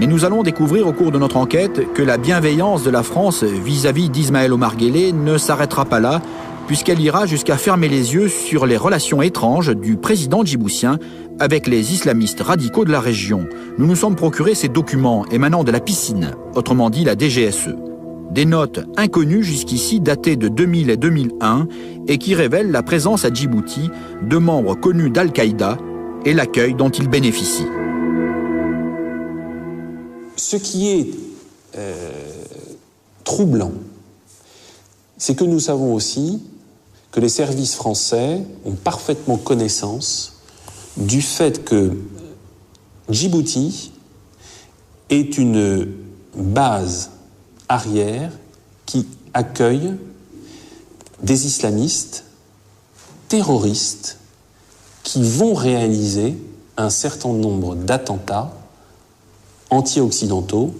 Mais nous allons découvrir au cours de notre enquête que la bienveillance de la France vis-à-vis d'Ismaël Omar Guelleh ne s'arrêtera pas là, puisqu'elle ira jusqu'à fermer les yeux sur les relations étranges du président djiboutien avec les islamistes radicaux de la région. Nous nous sommes procurés ces documents émanant de la piscine, autrement dit la DGSE. Des notes inconnues jusqu'ici datées de 2000 et 2001 et qui révèlent la présence à Djibouti de membres connus d'Al-Qaïda et l'accueil dont ils bénéficient. Ce qui est troublant, c'est que nous savons aussi que les services français ont parfaitement connaissance du fait que Djibouti est une base arrière qui accueille des islamistes terroristes qui vont réaliser un certain nombre d'attentats anti-occidentaux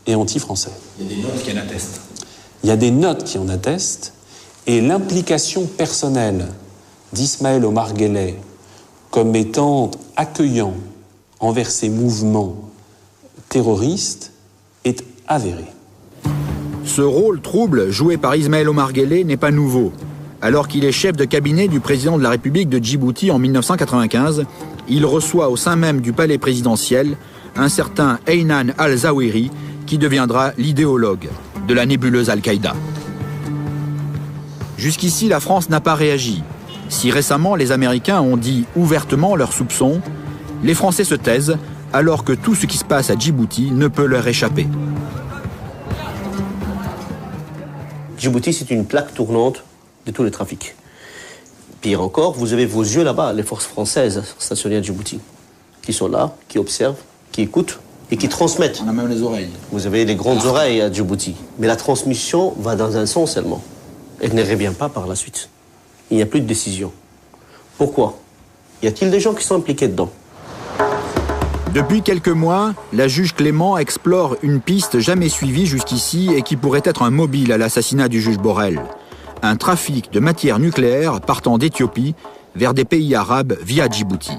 et anti-français. Il y a des notes qui en attestent. Il y a des notes qui en attestent, et l'implication personnelle d'Ismaël Omar Guelleh comme étant accueillant envers ces mouvements terroristes est avérée. Ce rôle trouble joué par Ismaël Omar Guelleh n'est pas nouveau. Alors qu'il est chef de cabinet du président de la République de Djibouti en 1995, il reçoit au sein même du palais présidentiel un certain Aynan al-Zawahiri qui deviendra l'idéologue de la nébuleuse Al-Qaïda. Jusqu'ici, la France n'a pas réagi. Si récemment les Américains ont dit ouvertement leurs soupçons, les Français se taisent alors que tout ce qui se passe à Djibouti ne peut leur échapper. Djibouti, c'est une plaque tournante de tous les trafics. Pire encore, vous avez vos yeux là-bas, les forces françaises stationnées à Djibouti, qui sont là, qui observent, qui écoutent et qui transmettent. On a même les oreilles. Vous avez les grandes oreilles à Djibouti. Mais la transmission va dans un sens seulement. Elle ne revient pas par la suite. Il n'y a plus de décision. Pourquoi? Y a-t-il des gens qui sont impliqués dedans? Depuis quelques mois, la juge Clément explore une piste jamais suivie jusqu'ici et qui pourrait être un mobile à l'assassinat du juge Borrell. Un trafic de matières nucléaires partant d'Éthiopie vers des pays arabes via Djibouti.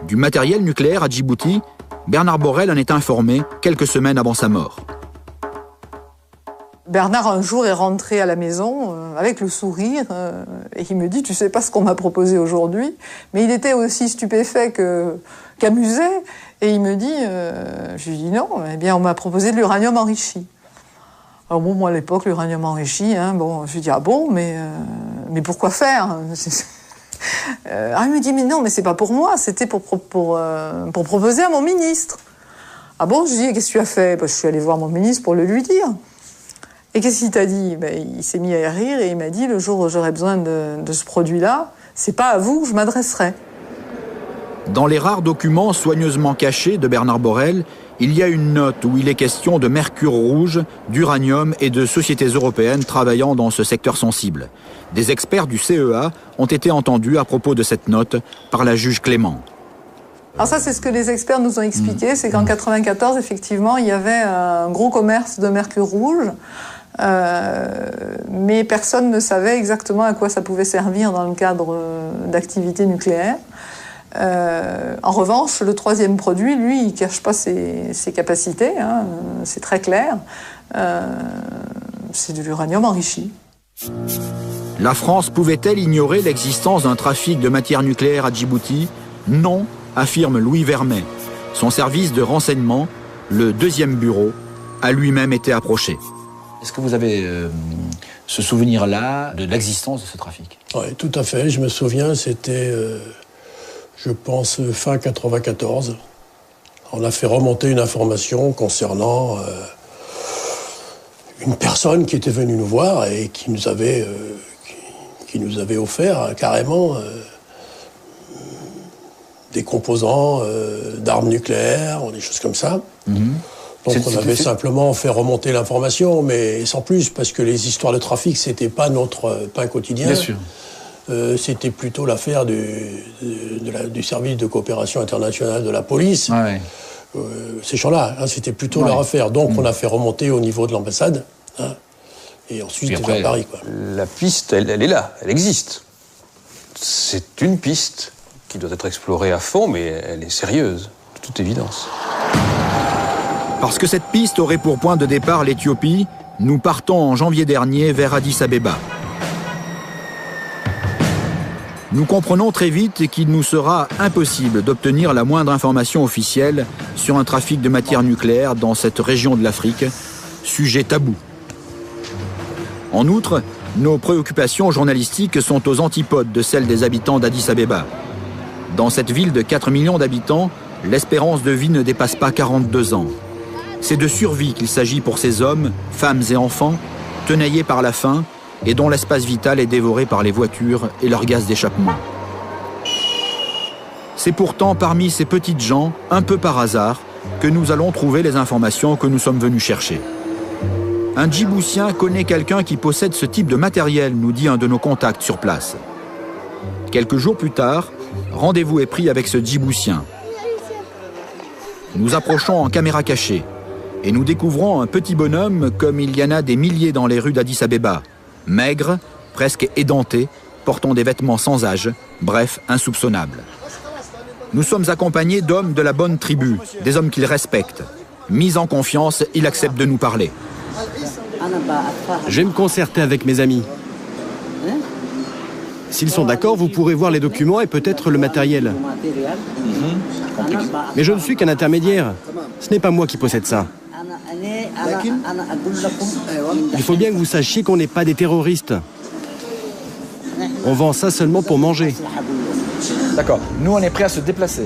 Du matériel nucléaire à Djibouti, Bernard Borrell en est informé quelques semaines avant sa mort. Bernard, un jour, est rentré à la maison avec le sourire et il me dit « Tu sais pas ce qu'on m'a proposé aujourd'hui ?» Mais il était aussi stupéfait qu'amusé et il me dit je lui dis « Non, eh bien on m'a proposé de l'uranium enrichi. » Alors bon, moi à l'époque, l'uranium enrichi, je lui dis « Ah bon, mais pourquoi faire ?» Il me dit « Mais non, mais c'est pas pour moi, c'était pour proposer à mon ministre. » Ah bon, je dis « Qu'est-ce que tu as fait ?» Je suis allé voir mon ministre pour le lui dire. Et qu'est-ce qu'il t'a dit? Il s'est mis à rire et il m'a dit, le jour où j'aurai besoin de ce produit-là, c'est pas à vous que je m'adresserai. Dans les rares documents soigneusement cachés de Bernard Borrell, il y a une note où il est question de mercure rouge, d'uranium et de sociétés européennes travaillant dans ce secteur sensible. Des experts du CEA ont été entendus à propos de cette note par la juge Clément. Alors ça, c'est ce que les experts nous ont expliqué, c'est qu'en 1994, effectivement, il y avait un gros commerce de mercure rouge, mais personne ne savait exactement à quoi ça pouvait servir dans le cadre d'activités nucléaires. En revanche, le troisième produit, lui, il ne cache pas ses capacités, c'est très clair, c'est de l'uranium enrichi. La France pouvait-elle ignorer l'existence d'un trafic de matières nucléaires à Djibouti? Non, affirme Louis Vermet. Son service de renseignement, le 2e bureau, a lui-même été approché. Est-ce que vous avez ce souvenir-là de l'existence de ce trafic? Oui, tout à fait. Je me souviens, c'était, je pense, fin 1994. On a fait remonter une information concernant une personne qui était venue nous voir et qui nous avait offert carrément des composants d'armes nucléaires, ou des choses comme ça. Donc on avait simplement fait remonter l'information, mais sans plus, parce que les histoires de trafic, c'était pas notre pain quotidien. Bien sûr. C'était plutôt l'affaire du service de coopération internationale de la police. Ouais. Ces gens-là, c'était plutôt leur affaire. Donc on a fait remonter au niveau de l'ambassade, et ensuite vers Paris. Quoi. La piste, elle est là, elle existe. C'est une piste qui doit être explorée à fond, mais elle est sérieuse, de toute évidence. Parce que cette piste aurait pour point de départ l'Éthiopie, nous partons en janvier dernier vers Addis Abeba. Nous comprenons très vite qu'il nous sera impossible d'obtenir la moindre information officielle sur un trafic de matières nucléaires dans cette région de l'Afrique, sujet tabou. En outre, nos préoccupations journalistiques sont aux antipodes de celles des habitants d'Addis Abeba. Dans cette ville de 4 millions d'habitants, l'espérance de vie ne dépasse pas 42 ans. C'est de survie qu'il s'agit pour ces hommes, femmes et enfants, tenaillés par la faim et dont l'espace vital est dévoré par les voitures et leurs gaz d'échappement. C'est pourtant parmi ces petites gens, un peu par hasard, que nous allons trouver les informations que nous sommes venus chercher. Un Djiboutien connaît quelqu'un qui possède ce type de matériel, nous dit un de nos contacts sur place. Quelques jours plus tard, rendez-vous est pris avec ce Djiboutien. Nous approchons en caméra cachée et nous découvrons un petit bonhomme comme il y en a des milliers dans les rues d'Addis Abeba. Maigre, presque édenté, portant des vêtements sans âge, bref, insoupçonnable. Nous sommes accompagnés d'hommes de la bonne tribu, des hommes qu'il respecte. Mis en confiance, il accepte de nous parler. Je vais me concerter avec mes amis. S'ils sont d'accord, vous pourrez voir les documents et peut-être le matériel. Mais je ne suis qu'un intermédiaire. Ce n'est pas moi qui possède ça. Il faut bien que vous sachiez qu'on n'est pas des terroristes. On vend ça seulement pour manger. D'accord. Nous, on est prêts à se déplacer.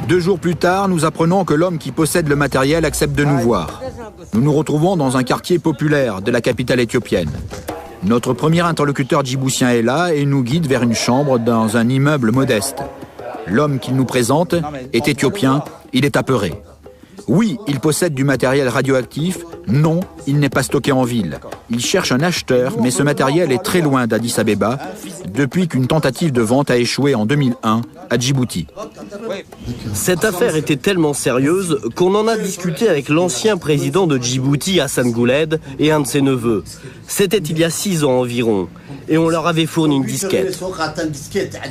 2 jours plus tard, nous apprenons que l'homme qui possède le matériel accepte de nous voir. Nous nous retrouvons dans un quartier populaire de la capitale éthiopienne. Notre premier interlocuteur djiboutien est là et nous guide vers une chambre dans un immeuble modeste. L'homme qu'il nous présente est éthiopien, il est apeuré. Oui, il possède du matériel radioactif. Non, il n'est pas stocké en ville. Il cherche un acheteur, mais ce matériel est très loin d'Addis Abeba, depuis qu'une tentative de vente a échoué en 2001 à Djibouti. Cette affaire était tellement sérieuse qu'on en a discuté avec l'ancien président de Djibouti, Hassan Gouled, et un de ses neveux. C'était il y a 6 ans environ, et on leur avait fourni une disquette.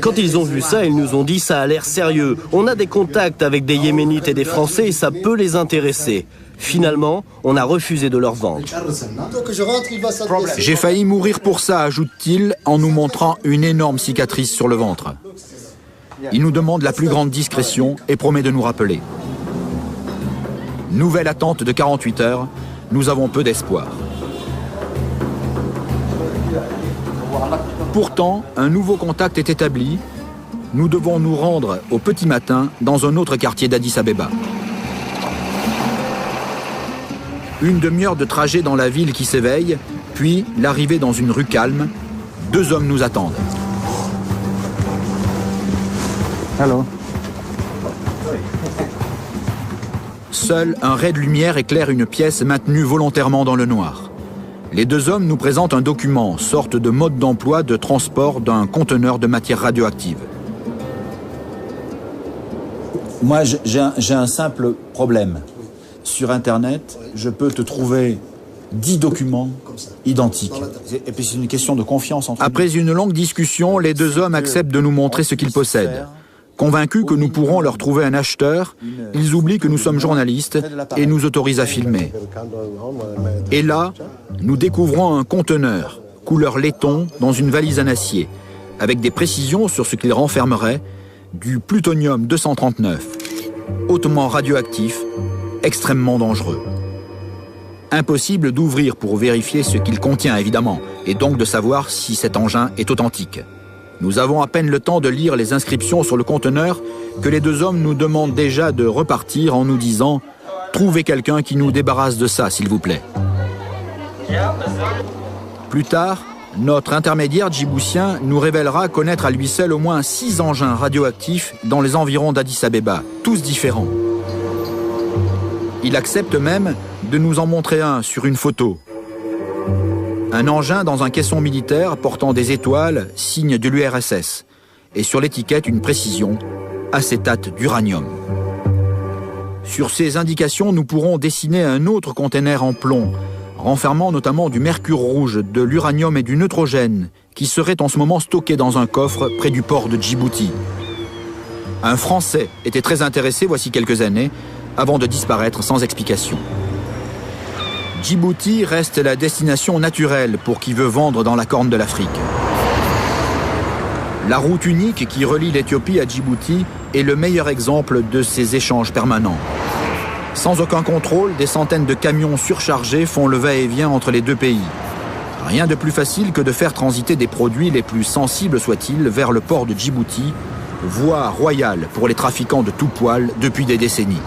Quand ils ont vu ça, ils nous ont dit « ça a l'air sérieux, on a des contacts avec des Yéménites et des Français et ça peut les intéresser ». Finalement, on a refusé de leur vendre. J'ai failli mourir pour ça, ajoute-t-il, en nous montrant une énorme cicatrice sur le ventre. Il nous demande la plus grande discrétion et promet de nous rappeler. Nouvelle attente de 48 heures, nous avons peu d'espoir. Pourtant, un nouveau contact est établi. Nous devons nous rendre au petit matin dans un autre quartier d'Addis Abeba. Une demi-heure de trajet dans la ville qui s'éveille, puis l'arrivée dans une rue calme. 2 hommes nous attendent. Allô. Seul un ray de lumière éclaire une pièce maintenue volontairement dans le noir. Les 2 hommes nous présentent un document, sorte de mode d'emploi de transport d'un conteneur de matière radioactive. Moi, j'ai un simple problème. Sur Internet, je peux te trouver 10 documents identiques. Et puis c'est une question de confiance entre nous. Après une longue discussion, les 2 hommes acceptent de nous montrer ce qu'ils possèdent. Convaincus que nous pourrons leur trouver un acheteur, ils oublient que nous sommes journalistes et nous autorisent à filmer. Et là, nous découvrons un conteneur, couleur laiton, dans une valise en acier, avec des précisions sur ce qu'il renfermerait, du plutonium-239, hautement radioactif, extrêmement dangereux. Impossible d'ouvrir pour vérifier ce qu'il contient, évidemment, et donc de savoir si cet engin est authentique. Nous avons à peine le temps de lire les inscriptions sur le conteneur que les 2 hommes nous demandent déjà de repartir en nous disant « Trouvez quelqu'un qui nous débarrasse de ça, s'il vous plaît ». Plus tard, notre intermédiaire djiboutien nous révélera connaître à lui seul au moins 6 engins radioactifs dans les environs d'Addis Abeba, tous différents. Il accepte même de nous en montrer un sur une photo. Un engin dans un caisson militaire portant des étoiles, signe de l'URSS, et sur l'étiquette une précision, acétate d'uranium. Sur ces indications, nous pourrons dessiner un autre conteneur en plomb, renfermant notamment du mercure rouge, de l'uranium et du neutrogène, qui seraient en ce moment stockés dans un coffre près du port de Djibouti. Un Français était très intéressé, voici quelques années, avant de disparaître sans explication. Djibouti reste la destination naturelle pour qui veut vendre dans la corne de l'Afrique. La route unique qui relie l'Éthiopie à Djibouti est le meilleur exemple de ces échanges permanents. Sans aucun contrôle, des centaines de camions surchargés font le va-et-vient entre les deux pays. Rien de plus facile que de faire transiter des produits les plus sensibles soient-ils vers le port de Djibouti, voie royale pour les trafiquants de tout poil depuis des décennies.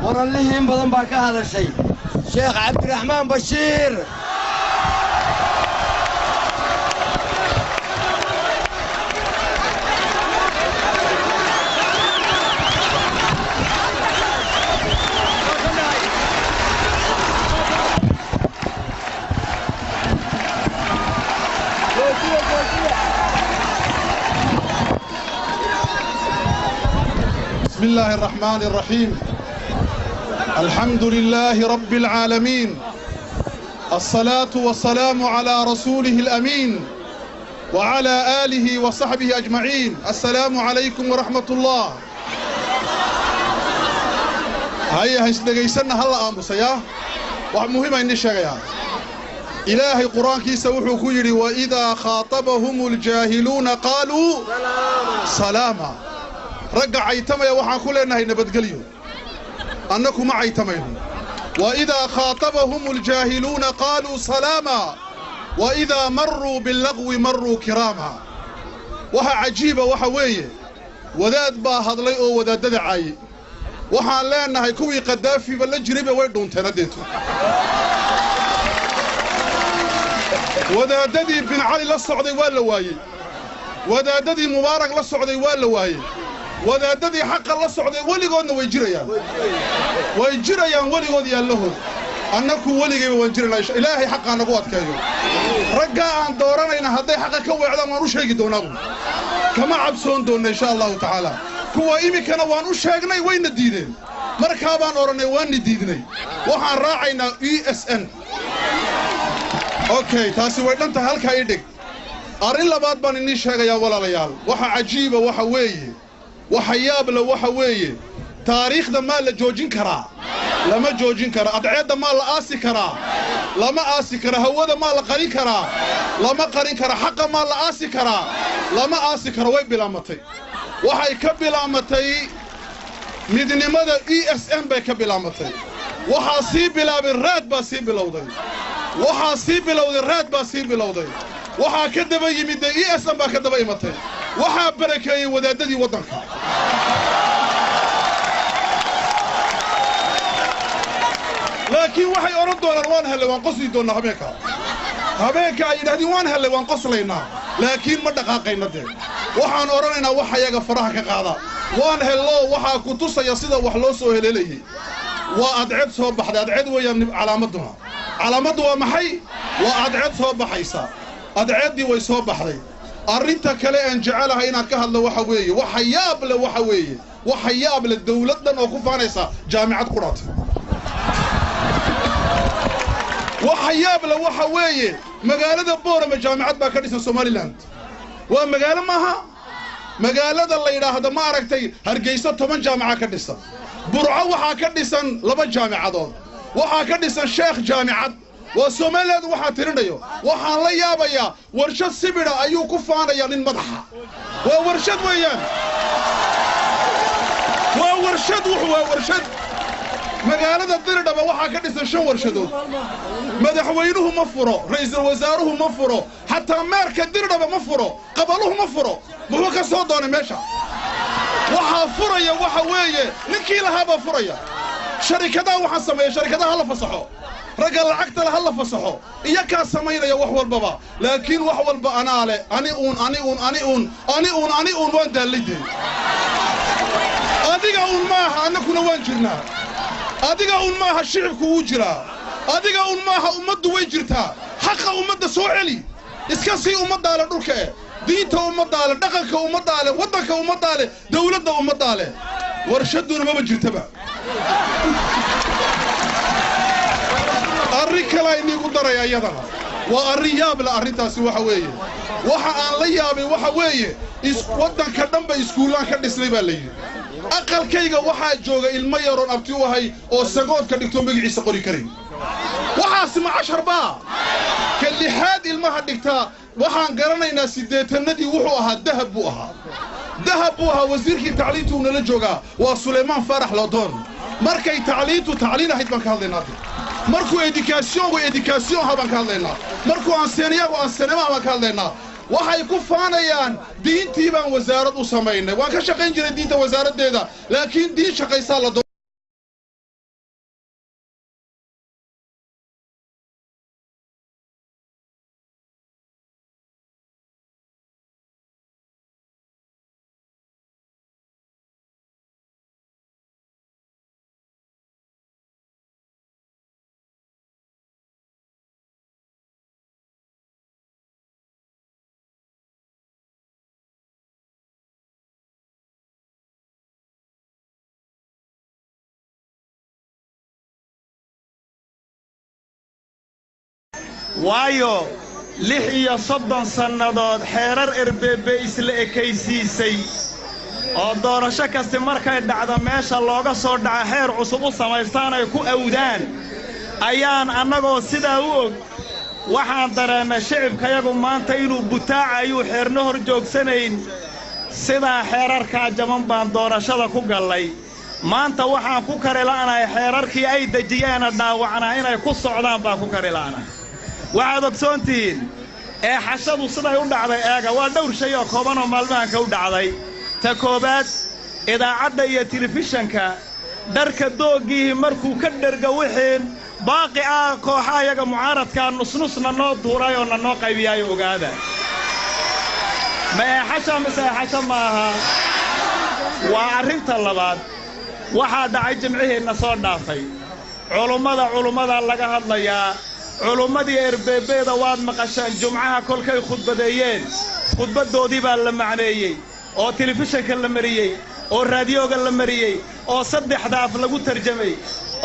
ورالليهم بدن باك هذا الشيء شيخ عبد الرحمن بشير بسم الله الرحمن الرحيم الحمد لله رب العالمين الصلاة والسلام على رسوله الأمين وعلى آله وصحبه أجمعين السلام عليكم ورحمة الله هيا هيسدقيسنا هلا أمسيا ومهمة إني شغيا إلهي قرآن كي سوحو كيري وإذا خاطبهم الجاهلون قالوا سلاما رجع عيتما يا وحنا كلنا هي نبتقليو أنكم ما عيتمين وإذا خاطبهم الجاهلون قالوا سلاما وإذا مروا باللغو مروا كراما وها عجيبة وها ويه وذاد با هذلي أو وذاد دعي وها لنا هي كوي قدافي ولا جريبة ويدون تنديتو وذاددي بن علي للصعدي ولا واي وذاددي مبارك للصعدي ولا واي wadaadadii xaqa la socday weligoodna way jirayaan weligood yaallahooda annaku weligayba waan jiranaysha ilaahay xaqaa nagu adkeeyo raggaa aan dooranayna hadday xaqa ka weecdaan waan u sheegi doonaabu kama cabsoon doonna insha allahu tacaala kuwa iminkana waan u sheegnay wayna diideen markaa baan odhanay waanni diidnay waxaan raacaynaa ESN okay taasi way dhan tahay halkaa ii dhig arrin labaad baan inii sheegayaa walaalayaal waxa cajiiba waxa weeye وحياب لو وحويه تاريخ ده ما لجوجين كرا لما جوجين كرا أدعية ده ما لآسي كرا لما آسي كرا هو ده ما لقرين كرا لما قرين كرا حق ما لآسي كرا لما آسي كرا وي بلامتي وحي كبلامتي مدني مدى ESN بي كبلامتي وحاسي بلا بالراد باسي بلودي وحاسي بلودي الراد باسي بلودي وحا كدبا يمد ESN با كدبا يمتي وحا بركي وداددي ودنك لكن وحي أردوا الأروان هلا وانقصي دونا هبيكا يدهدي وان هلا وانقص لينا لكن ما دقاقينا دي وحان أرانينا وحا يغا فراحك قادا وان هلا وحا كتوسا يصيدا وحلوسو هليليه وأدعد صوب بحد أدعد ويا علامتها علامتها محي وأدعد صوب بحيسا أدعد دي ويصوب بحدي أرنتا كلا أن جعلها هنا كهلا وحوي وحياب له وحوي وحياب للدولة دنا وكفانيسا جامعة قرات وحياب له وحوي مقالة بورما جامعة باكرديس سومالي لاند ومقالة ماها مقالة الله يراه هذا ما ركتي هرجيسة 8 جامعة كرديسة برعة وحا كرديسا لبا جامعة دون وحا كرديسا شيخ جامعة وسوماليد waxaa tirinayo waxaan la yaabayaa warshad sibira ayuu ku faanaya nin madaxa waa warshad weeyaan waa warshad magaalada dirdhaba waxaa ka dhisan 5 warshadood madaxweynuhu ma furo ra'iisul wasaaruhu ma furo hatta meerka dirdhaba ma furo qabaluhu ma furo muxuu ka soo doonay meesha waxaa furaya waxa weeye ninkii lahaaba furaya sharikadaha waxaa sameeya sharikadaha la fasaxo رجل العقد لهلا فصحوا إياك سمينا يا وحول بابا لكن وحول بأنا له أني أون وان دلدي adiga un maaha annakuna waan jirnaa adiga un maaha shicibku wuu jiraa adiga un maaha ummaddu way jirtaa xaqa ummadda soo celi iska sii ummaddaale dhulka diinta ummaddaale dhaqanka ummaddaale waddanka ummaddaale dawladda ummaddaale warshaduna maba jirtaba arrin kale iniigu daraya iyadana waa arrin yaab leh arrintaasi waxa weeye waxa aan la yaabay waxa weeye waddanka dhanba iskuullaan ka dhisnay baa la yidhi aqalkayga waxaa jooga ilmo yaroon abti u ahay oo sagoodka dhigtoo magaciisa qori karay waxaasi ma cashar baa ka lixaad ilmaha dhigtaa waxaan garanaynaa siddeetannadii wuxuu ahaa dahab buu ahaa wasiirkii tacliintu uu nala joogaa waa sulaymaan faarax lodoon markay tacliintu tacliin ahayd baan ka hadlaynaa markuu edikaasyoonku edikaasyoonha baan ka hadlaynaa markuu anseeniyagu anseenimaha baan ka hadlaynaa waxay ku faanayaan diintii baan wasaarad u samaynay waan ka shaqayn jiray diinta wasaaraddeeda laakiin diin shaqaysaa la waayo 36 sannadood xeerar erbeebe isla ekaysiisay oo doorasho kasta markay dhacdo meesha looga soo dhaca xeer cusub u samaystaan ay ku awdaan ayaan annagoo sidaa u og waxaan dareennay shicibkayagu maanta inuu butaacayuu xeerna hor joogsanayn sidaa xeerarkaa jaban baan doorashada ku gallay maanta waxaan ku kari la'anahay xeerarkii ay dejiyeena dhaawacnaa inay ku socdaan baan ku kari la'anahay waxaad ogsoontihiin ee xashadu siday u dhacday eega waa dhowr shay oo kooban oo maalmahanka u dhacday ta koobaad idaacadda iyo telefishanka dharka dooggiihii markuu ka dherga wixiin baaqi ah kooxaha yaga mucaaradkaa nusnusna noo duuray oo na noo qaybiyaayo ogaada ma eexasha mise eexasha maaha waa arrinta labaad waxaa dhacay jimcihiinna soo dhaafay culummada laga hadlayaa culummadii erbeebeeda waad maqasheen jumcaha kolkay khudbadeeyeen khudbaddoodii baa la macneeyey oo telefishanka la mariyey oo raadiyooga la mariyey oo 3 af lagu tarjamay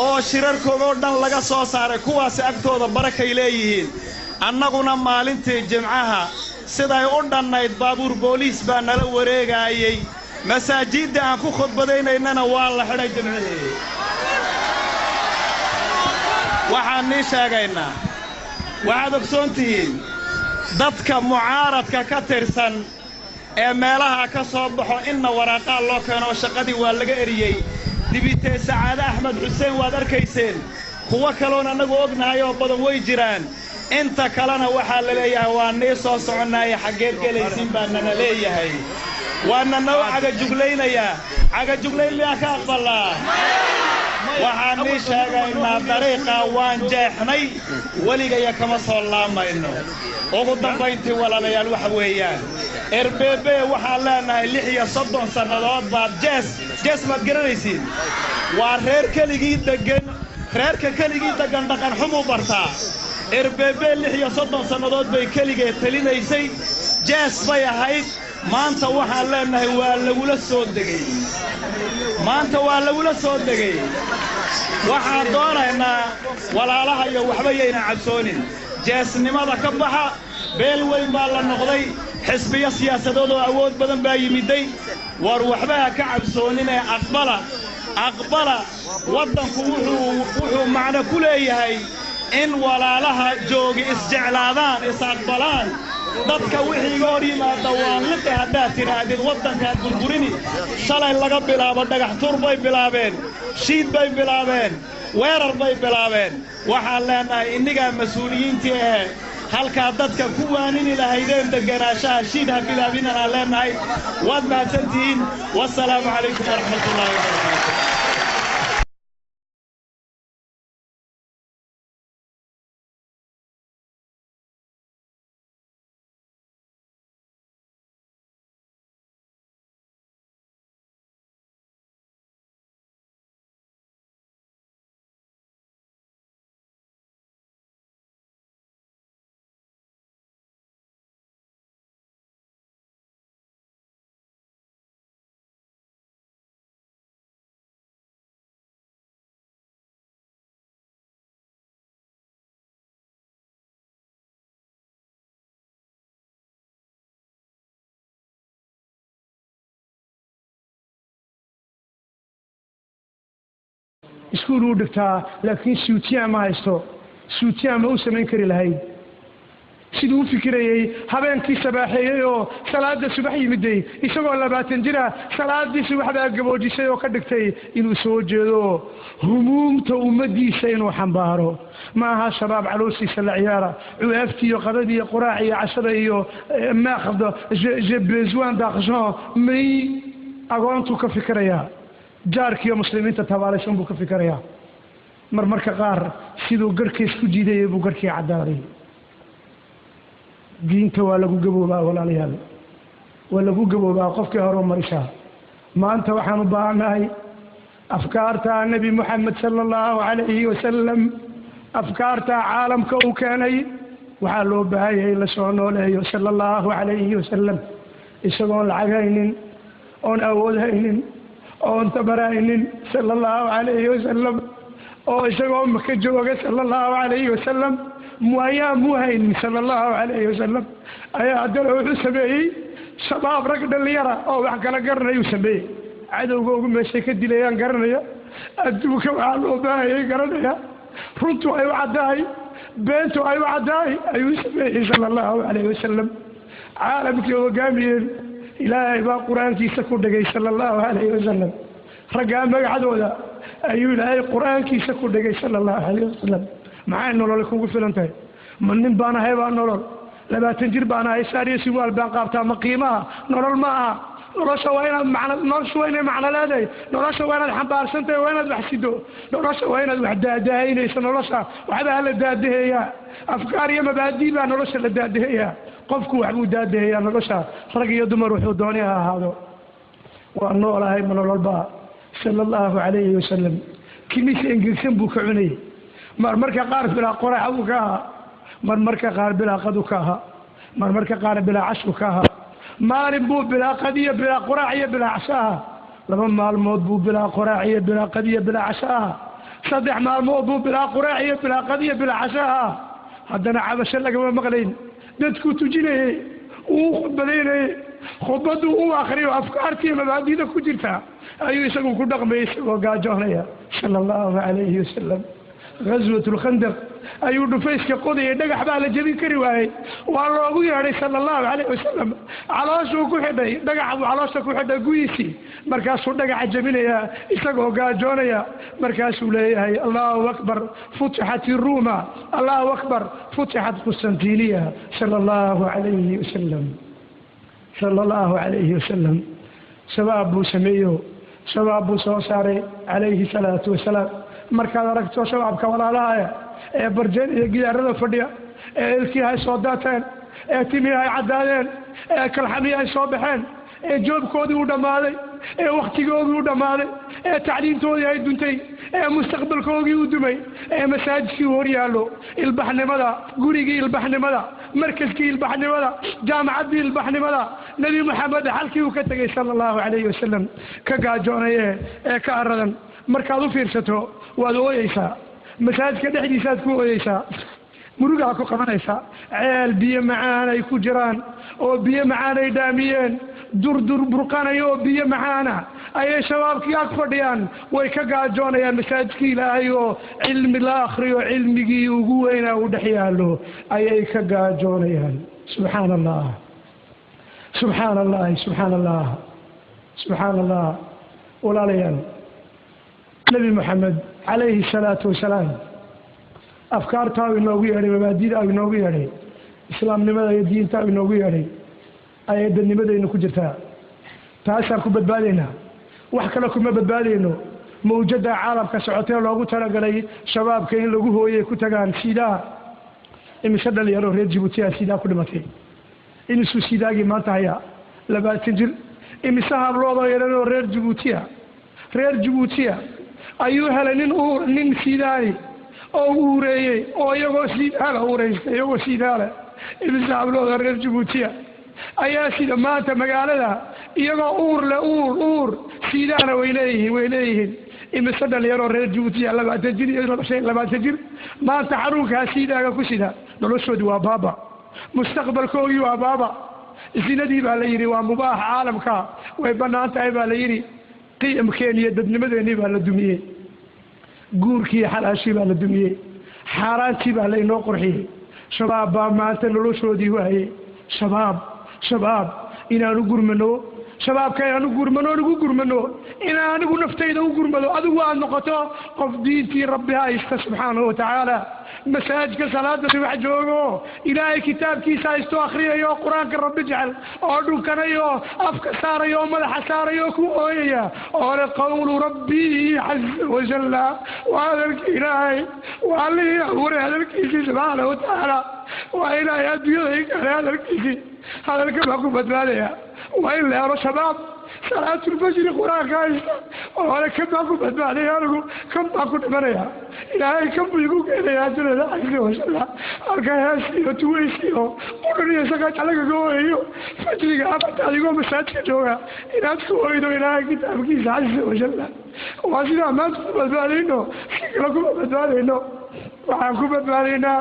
oo shirarkoodoo dhan laga soo saaray kuwaasi agtooda barakay leeyihiin annaguna maalintii jimcaha siday u dhannayd baabuur booliis baa nala wareegaayey masaajidda aan ku khudbadaynaynana waa la xidhay jimcihii waxaan nii sheegaynaa waxaad ogsoontihiin dadka mucaaradka ka tirsan ee meelaha ka soo baxo inna waraaqaa loo keeno shaqadii waa laga eriyey dibitee sacaade axmed xuseen waad arkayseen kuwa kaloon annagu ognahay oo badan way jiraan inta kalena waxaa la leeyahay waa nii soo soconnaaya xaggeed gelaysiin baa nana leeyahay waana noo cagajuglaynayaa cagajuglayn miyaa ka aqbalaa waxaan nii sheegaynaa dariiqaa waan jeexnay weligaya kama soo laamayno ugu dambayntii walaalayaal waxa weeyaan erbeebe waxaan leenahay 36 sannadood baad jees maad garanaysiin waa reerka keligii deggan dhaqan xumuu bartaa erbeebe 36 sannadood bay keligee talinaysay jees bay ahayd maanta waxaan leenahay waa lagula soo degay waxaan doonaynaa walaalaha iyo waxba yayna cabsoonin jeesnimada ka baxa beel weyn baa la noqday xisbiyo siyaasadood oo awood badan baa yimiday war waxba ka cabsoonin ee aqbala waddanku wuxuu macno ku leeyahay in walaalaha joogi isjeclaadaan is-aqbalaan dadka wixii hor yimaada waa liqi haddaad tidhaahdid waddankaad burburini shalay laga bilaabo dhagax tuur bay bilaabeen shiid bay bilaabeen weerar bay bilaabeen waxaan leenahay innigaa mas-uuliyiintii ahe halkaa dadka ku waanini lahaydeen deganaanshaha shiid ha bilaabinanaan leenahay waad mahadsantihiin wassalaamu calaykum waraxmatullaahi wabarakaatu iskuul uu dhigtaa laakiin suutiyaa ma haysto suutiyaa ma u samayn kari lahayd siduu u fikirayey habeenkii sabaaxeeyey oo salaada subax yimiday isagoo 20 jira salaadii subax baa gaboojisay oo ka dhigtay inuu soo jeedo humuumta ummadiisa inuu xambaaro ma aha shabaab calooshiisa la ciyaara cuwaaftiyo qadadiyo quraaciyo cashada iyo maaqdo je besoin d'argent mais agoontu ka fikiraya jaarkiyo muslimiinta tabaalaysan buu ka fikiraya marmarka qaar siduu garkiis ku jiidayay buu garkii cadaaday diinta waa lagu gaboobaa walaalayaal waa lagu gaboobaa qofkii hore marisha maanta waxaan u baahanahay afkaarta nabi muxamed sallallahu alayhi wasallam afkaarta caalamka uu keenay waxaa loo baahan yahay la soo nooleeyo sallallahu alayhi wasallam isagoon lacagaynin oon awoodaynin oon tabaraynin sallallahu alayhi wasallam oo isagoo maka jooga sallallahu alayhi wasallam مويا موهين صلى الله عليه وسلم أي عدل وحسبي شباب رقد اللي يرى أو حكى لقرنا يسمي عدو قوم مسكت ليان قرنا أدوك وعلو باهي قرنا رنتو أي وعداي بنتو أي وعداي أي يسمي صلى الله عليه وسلم عالمك وقامين إلهي با قرآن كي سكور دقي صلى الله عليه وسلم رقام عدو ذا أي إلهي قرآن كي سكور دقي صلى الله عليه وسلم maxay nolol kugu filan tahay manin baana hayba nolol 20 jir baana hay saariyo siwaal baan qaabtaa ma qiimaha nolol ma aha nolosha waa inaad macna nolosha waa inaad macna leedahay nolosha waa inaad xambaarsantahay waa inaad wax sido nolosha waa inaad wax daadahaynayso nolosha waxba la daadaheeyaa afkaar iyo mabaadii baa nolosha la daadaheeyaa qofku wax buu daadaheeyaa nolosha rag iyo dumar wuxuu doonay ha ahaado waa noolahay nolol baa sallallahu alayhi wasallam kimis ingiriisan buu ka cunay marmarka qaar bilaa qorax uu ka ahaa marmarka qaar bilaa qadu ka ahaa marmarka qaar bilaa cashu ka ahaa maalin buu bilaa qadiya bilaa qorax iyo bilaa cashaa laba maalmood buu bilaa qorax iyo bilaa qadiya bilaa cashaa saddex maalmood buu bilaa qorax iyo bilaa qadiya bilaa cashaa haddana cabasho lagama maqlayn dadku tujinayay uu khudbadaynayay khudbadu uu akhriyo afkaartii mabaadiida ku jirta ayuu isagu ku dhaqmayay isagoo gaajoonaya sallallahu alayhi wasallam غزوة الخندق أيو دفيسك قضي دقح بالا جبين كري واي والله يا صلى الله عليه وسلم على شو كحدي دقح على شو كحدي قويسي مركز دقح جبين يا إسقوا قاجونا يا مركز ولاي الله أكبر فتحت الروم الله أكبر فتحت قسطنطينية صلى الله عليه وسلم صلى الله عليه وسلم شباب سميو شباب صوصاري عليه الصلاة والسلام markaad aragto shabaabka walaalaha ee barjeen iyo gidaarada fadhiya ee ilkii ay soo daateen ee timii ay cadaadeen ee kalxamii ay soo baxeen ee joobkoodii u dhammaaday ee wakhtigoodii u dhammaaday ee tacliintoodii ay duntay ee mustaqbalkoodii u dumay ee masaajidkii hor yaallo ilbaxnimada gurigii ilbaxnimada markaskii ilbaxnimada jaamacaddii ilbaxnimada nebi maxamed halkii uu ka tegay sala allahu calayhi wasalam ka gaajoonaye ee ka aradan markaad u fiirsato waad ooyeysaa masaajidka dhexdiisaad ku ooyeysaa murugaa ku qabanaysaa ceel biyo macaan ay ku jiraan oo biyo macaan ay dhaamiyeen durdur burqanayo oo biyo macaana ayay shabaabkii ag fadhiyaan way ka gaajoonayaan masaajidkii ilaahay oo cilmi la akhriyo cilmigii ugu weynaa uu dhex yaallo ayay ka gaajoonayaan subxaana allah subxaana allahi subxaana allah subxaana allah walaalayaal nabi maxamed calayhi salaatu wasalaam afkaartaa uu inoogu yeedhay mabaadida uu inoogu yeedhay islaamnimada iyo diinta uu inoogu yeedhay ayay dadnimadaynu ku jirtaa taasaan ku badbaadaynaa wax kale kuma badbaadayno mawjada caalamka socotee loogu talagalay shabaabka in lagu hooyay ku tagaan sidaa imise dhalinyaro reer jibuutiya sidaa ku dhimatay imisuu sidaagii maanta hayaa 20 jir imise habloodoo yeelanoo reer jibuutiya ayuu helay nin sidaani oo uureeyey oo iyagoo sidaala uureystay iyagoo sidaala imise habloodoo reer jibuutiya ayaa sida maanta magaalada iyagoo uur sidaana way leeyihiin imise dhalinyaroo reer jibuutiya 20 jir iyo 20 jir maanta xarunkaa sidaaga ku sida noloshoodii waa baaba mustaqbalkoogii waa baaba zinadii baa la yidhi waa mubaax caalamka way bannaan tahay baa la yidhi qiyamkeen iyo dadnimadeenii baa la dumiyey guurkii xalaashii baa la dumiyey xaaraantii baa laynoo qurxiyey shabaab baa maanta noloshoodii waayey shabaab inaanu gurmano shabaabka inaanu gurmano nagu gurmano inaan anigu naftayda u gurmado adigu aad noqoto qof diintii rabbi haysta subxaanahu watacaala masaajidka salaada subax joogo ilaahay kitaabkiisa haysto akhriyayo qur-aanka rabbi jecel oo dhunkanayo afka saarayo oo madaxa saarayo ku ooyaya oo le qawlu rabbi caza wajalla waa hadalka ilaahay waa allihii abuuray hadalkiisii subxaanahu watacaala waa ilaahay adduunyada igale hadalkiisii hadalka baa ku badbaadaya waa in la helo shabaab salaatulfajri qur-aanka haysta oo le kan baa ku badbaadaya anigu kan baa ku dhimanaya ilaahay kan buu igu keenayaa dunida caza wajalla halka hees iyo tuweys iyo qudhan iyo saqaaj lagaga ooyayo fajriga afarta adigoo masaajidka jooga inaad ku oydo ilaahay kitaabkiisa caza wajalla waa sidaa maanta ku badbaadayno si kale kuma badbaadayno waxaan ku badbaadaynaa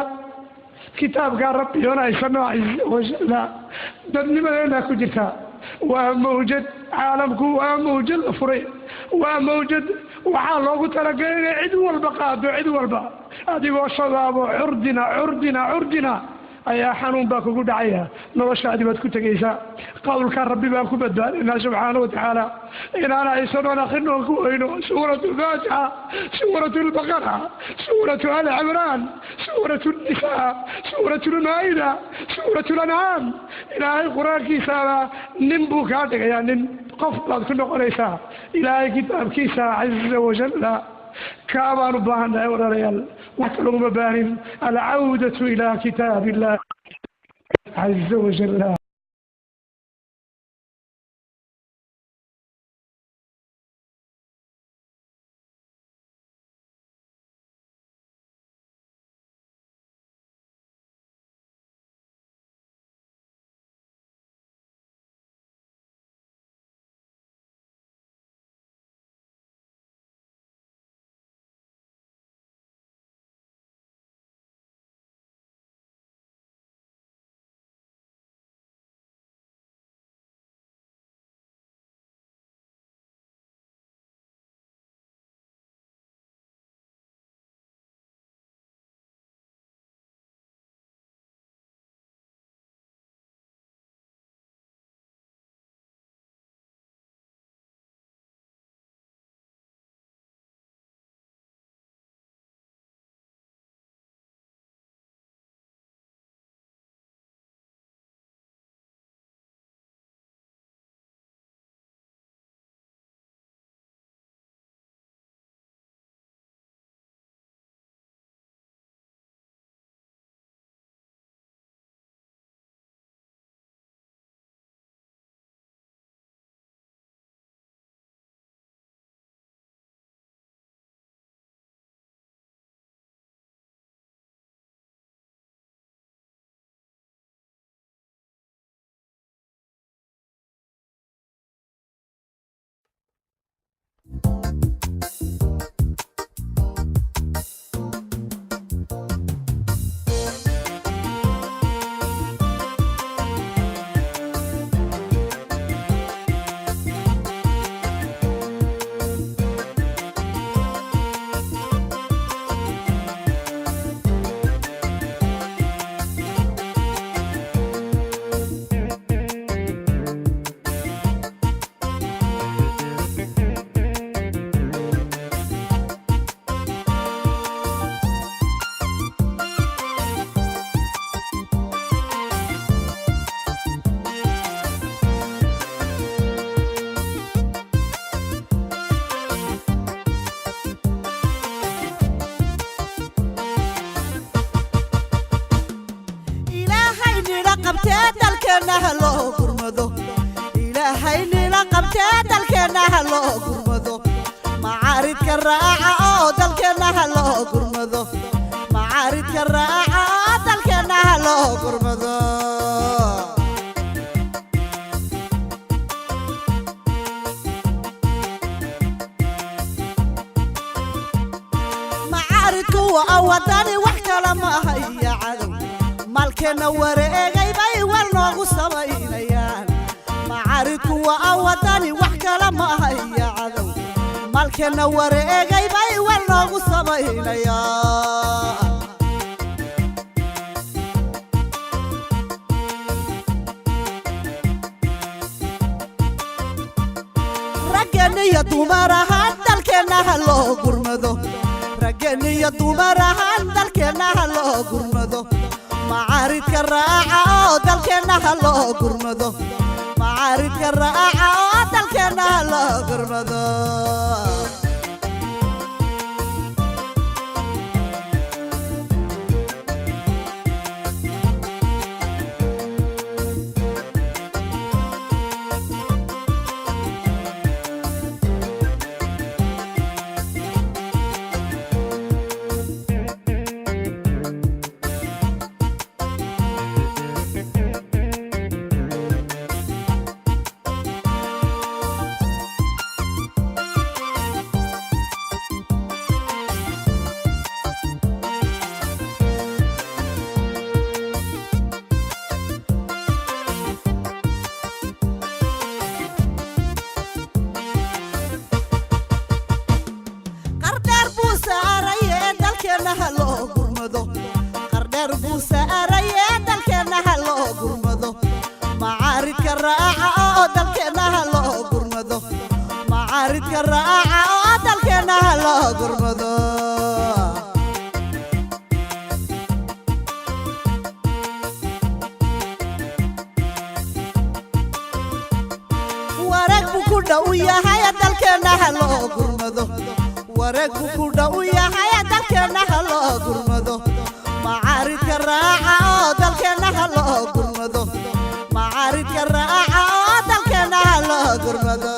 kitaabka rabbi oon haysano caza wajalla dadnimadeena ku jirta waa mawjad caalamku waa mawjad la furay waa mawjad waxaa loogu talagalay inay cid walba qaado cid walba adigoo shabaabo curdina ayaa xanuun baa kugu dhacaya noloshaadi baad ku tegaysaa qowlka rabbi baan ku badbaadinaa subxaana watacaala inaan haysanoon akrinoon ku oyno suuratu lfaatixa suuratu lbaqara suuratu ali cimraan suuratu nisaa suuratu lmaa'ida suuratu lancaam ilaahay qur-aankiisaaba nin buu kaa dhigayaa nin qof baad ku noqonaysaa ilaahay kitaabkiisa caza wajalla كابان باهنا وريال وكلهم بانين العودة إلى كتاب الله عز وجل هلو قرمدو إلهي نلا قبتي دلكنا هلو قرمدو معارض كراعة دلكنا هلو قرمدو معارض كراعة دلكنا هلو قرمدو معارض كوا أوداني وحكا لما هيا عدو مالكنا ورقي باي والنوغو سباينيان معارض كوا أوداني وحكا لما هيا عدو maalkeena wareegay bay war noogu samaynayaan raggeeniyo dumarahaan dalkeenna ha loo gurmado raggeeniyo dumarahaan dalkeenna ha loo gurmado macaaridka raaca oo dalkeenna ha loo gurmado macaaridka raaca oo dalkeenna ha loo gurmado qardheer buu saarayee dalkeenna ha loo gurmado macaaridka raaca oo dalkeenna ha loo gurmado macaaridka raaca oo dalkeenna ha loo gurmado wareeg buu ku dhow yahay dalkeenna ha loo gurmado wareeg buu ku dhow yahay dalkeenna ha loo gurmado macaaridka raaca oo dalkeenna ha loo gurmado macaaridka raaca oo dalkeenna ha loo gurmado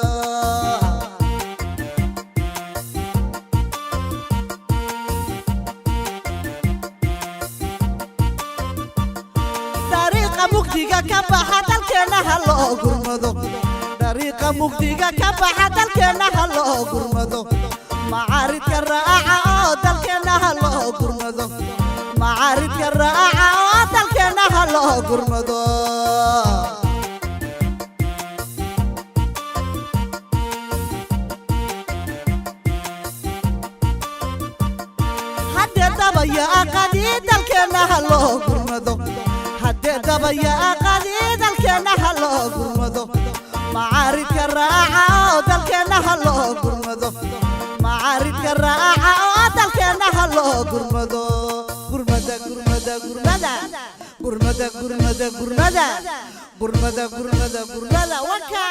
dariiqa mugdiga ka baxa dalkeenna ha loo gurmado dariiqa mugdiga ka baxa dalkeenna ha loo gurmado macaaridka raaca oo dalkeenna ha loo gurmado macaaridka raaca oo dalkeenna ha loo gurmado haddee dabaya aqadii dalkeenna ha loo gurmado haddee dabaya aqadii dalkeenna ha loo gurmado macaaridka raaca oo dalkeenna ha loo gurmado macaaridka raaca oo dalkeenna ha loo gurmado gurmada gurmada gurmada gurmada gurmada gurmada gurmada gurmada gurmada waka